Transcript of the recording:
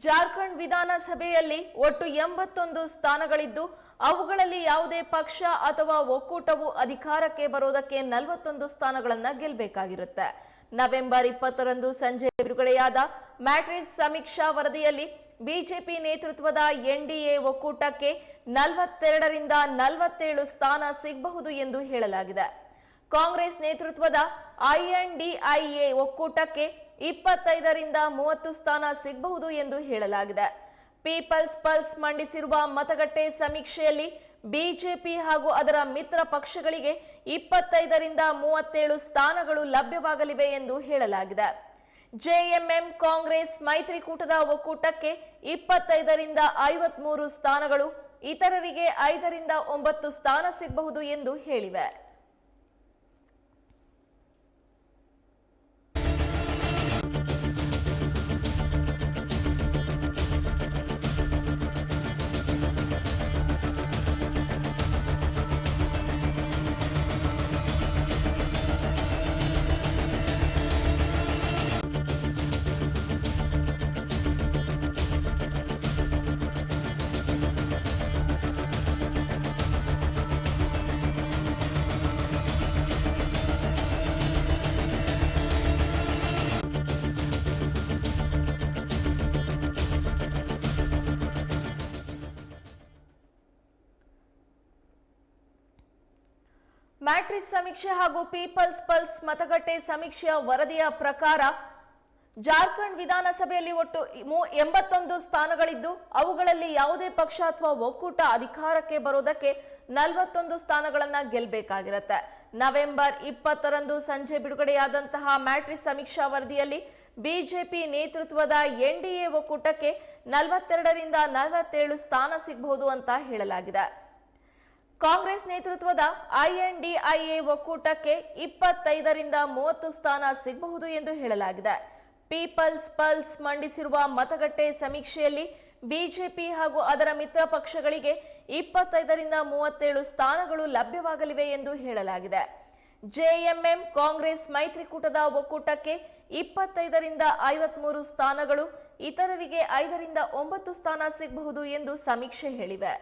ಜಾರ್ಖಂಡ್ ವಿಧಾನಸಭೆಯಲ್ಲಿ ಒಟ್ಟು 81 ಸ್ಥಾನಗಳಿದ್ದು ಅವುಗಳಲ್ಲಿ ಯಾವುದೇ ಪಕ್ಷ ಅಥವಾ ಒಕ್ಕೂಟವು ಅಧಿಕಾರಕ್ಕೆ ಬರೋದಕ್ಕೆ 41 ಸ್ಥಾನಗಳನ್ನು ಗೆಲ್ಲಬೇಕಾಗಿರುತ್ತೆ. ನವೆಂಬರ್ 20ರಂದು ಸಂಜೆ ಬಿಡುಗಡೆಯಾದ ಮ್ಯಾಟ್ರಿಕ್ಸ್ ಸಮೀಕ್ಷಾ ವರದಿಯಲ್ಲಿ ಬಿಜೆಪಿ ನೇತೃತ್ವದ ಎನ್ಡಿಎ ಒಕ್ಕೂಟಕ್ಕೆ 42ರಿಂದ 47 ಸ್ಥಾನ ಸಿಗಬಹುದು ಎಂದು ಹೇಳಲಾಗಿದೆ. ಕಾಂಗ್ರೆಸ್ ನೇತೃತ್ವದ ಐಎನ್ಡಿಐಎ ಒಕ್ಕೂಟಕ್ಕೆ 25ರಿಂದ 30 ಸ್ಥಾನ ಸಿಗಬಹುದು ಎಂದು ಹೇಳಲಾಗಿದೆ. ಪೀಪಲ್ಸ್ ಪಲ್ಸ್ ಮಂಡಿಸಿರುವ ಮತಗಟ್ಟೆ ಸಮೀಕ್ಷೆಯಲ್ಲಿ ಬಿಜೆಪಿ ಹಾಗೂ ಅದರ ಮಿತ್ರ ಪಕ್ಷಗಳಿಗೆ 25ರಿಂದ 37 ಸ್ಥಾನಗಳು ಲಭ್ಯವಾಗಲಿವೆ ಎಂದು ಹೇಳಲಾಗಿದೆ. ಜೆಎಂಎಂ ಕಾಂಗ್ರೆಸ್ ಮೈತ್ರಿಕೂಟದ ಒಕ್ಕೂಟಕ್ಕೆ 25ರಿಂದ 53 ಸ್ಥಾನಗಳು, ಇತರರಿಗೆ 5ರಿಂದ 9 ಸ್ಥಾನ ಸಿಗಬಹುದು ಎಂದು ಹೇಳಿವೆ. ಮ್ಯಾಟ್ರಿಕ್ಸ್ ಸಮೀಕ್ಷೆ ಹಾಗೂ ಪೀಪಲ್ಸ್ ಪಲ್ಸ್ ಮತಗಟ್ಟೆ ಸಮೀಕ್ಷೆಯ ವರದಿಯ ಪ್ರಕಾರ ಜಾರ್ಖಂಡ್ ವಿಧಾನಸಭೆಯಲ್ಲಿ ಒಟ್ಟು 81 ಸ್ಥಾನಗಳಿದ್ದು ಅವುಗಳಲ್ಲಿ ಯಾವುದೇ ಪಕ್ಷ ಅಥವಾ ಒಕ್ಕೂಟ ಅಧಿಕಾರಕ್ಕೆ ಬರೋದಕ್ಕೆ 41 ಸ್ಥಾನಗಳನ್ನು ಗೆಲ್ಲಬೇಕಾಗಿರುತ್ತೆ. ನವೆಂಬರ್ 20ರಂದು ಸಂಜೆ ಬಿಡುಗಡೆಯಾದಂತಹ ಮ್ಯಾಟ್ರಿಕ್ಸ್ ಸಮೀಕ್ಷಾ ವರದಿಯಲ್ಲಿ ಬಿಜೆಪಿ ನೇತೃತ್ವದ ಎನ್ಡಿಎ ಒಕ್ಕೂಟಕ್ಕೆ 42ರಿಂದ 47 ಸ್ಥಾನ ಸಿಗಬಹುದು ಅಂತ ಹೇಳಲಾಗಿದೆ. ಕಾಂಗ್ರೆಸ್ ನೇತೃತ್ವದ ಐಎನ್ಡಿಐಎ ಒಕ್ಕೂಟಕ್ಕೆ 25ರಿಂದ 30 ಸ್ಥಾನ ಸಿಗಬಹುದು ಎಂದು ಹೇಳಲಾಗಿದೆ. ಪೀಪಲ್ಸ್ ಪಲ್ಸ್ ಮಂಡಿಸಿರುವ ಮತಗಟ್ಟೆ ಸಮೀಕ್ಷೆಯಲ್ಲಿ ಬಿಜೆಪಿ ಹಾಗೂ ಅದರ ಮಿತ್ರ ಪಕ್ಷಗಳಿಗೆ 25ರಿಂದ 37 ಸ್ಥಾನಗಳು ಲಭ್ಯವಾಗಲಿವೆ ಎಂದು ಹೇಳಲಾಗಿದೆ. ಜೆಎಂಎಂ ಕಾಂಗ್ರೆಸ್ ಮೈತ್ರಿಕೂಟದ ಒಕ್ಕೂಟಕ್ಕೆ 25ರಿಂದ 53 ಸ್ಥಾನಗಳು, ಇತರರಿಗೆ 5ರಿಂದ 9 ಸ್ಥಾನ ಸಿಗಬಹುದು ಎಂದು ಸಮೀಕ್ಷೆ ಹೇಳಿವೆ.